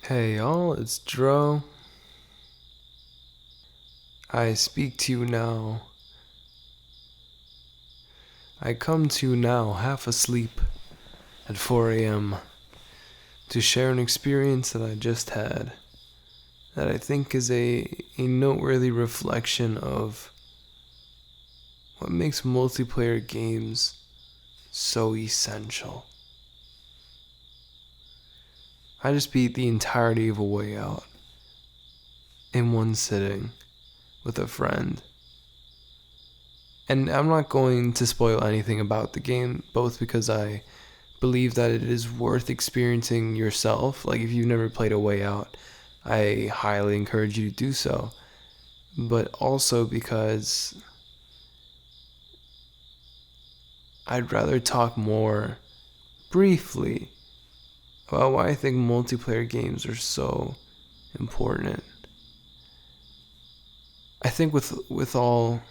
Hey y'all, it's Dro. I speak to you now. I come to you now, half asleep, at 4 a.m., to share an experience that I just had that I think is a noteworthy reflection of what makes multiplayer games so essential. I just beat the entirety of A Way Out in one sitting with a friend. And I'm not going to spoil anything about the game, both because I believe that it is worth experiencing yourself. Like, if you've never played A Way Out, I highly encourage you to do so. But also because I'd rather talk more briefly about why I think multiplayer games are so important. I think with all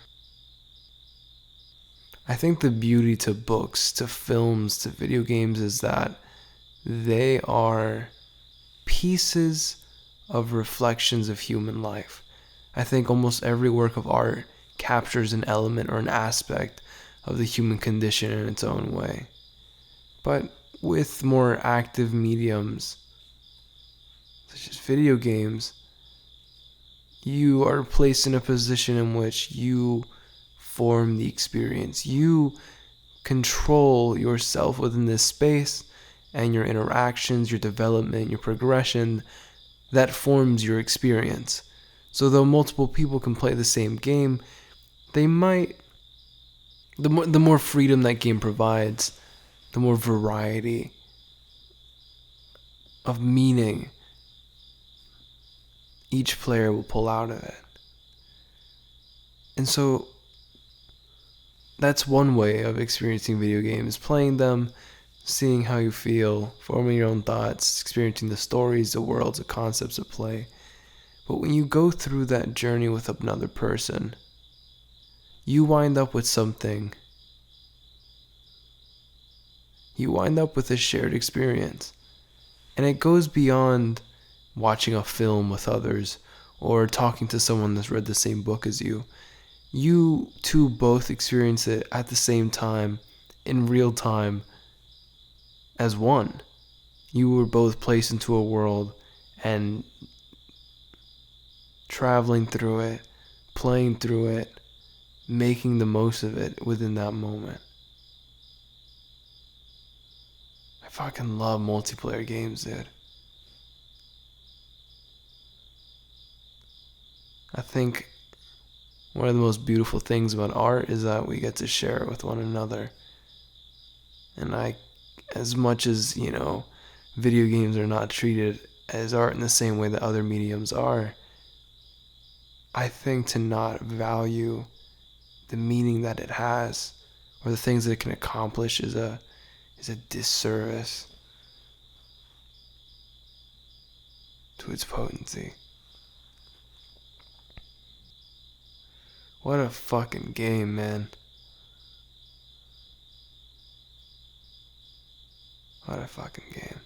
I think the beauty to books, to films, to video games is that they are pieces of reflections of human life. I think almost every work of art captures an element or an aspect of the human condition in its own way. But with more active mediums, such as video games, you are placed in a position in which you form the experience. You control yourself within this space and your interactions, your development, your progression that forms your experience. So though multiple people can play the same game, they might the more freedom that game provides, the more variety of meaning each player will pull out of it. And so that's one way of experiencing video games, playing them, seeing how you feel, forming your own thoughts, experiencing the stories, the worlds, the concepts of play. But when you go through that journey with another person, you wind up with something. You wind up with a shared experience. And it goes beyond watching a film with others or talking to someone that's read the same book as you. You two both experience it at the same time, in real time, as one. You were both placed into a world and traveling through it, playing through it, making the most of it within that moment. I fucking love multiplayer games, dude. I think one of the most beautiful things about art is that we get to share it with one another. And as much as, video games are not treated as art in the same way that other mediums are, I think to not value the meaning that it has or the things that it can accomplish is a disservice to its potency. What a fucking game, man. What a fucking game.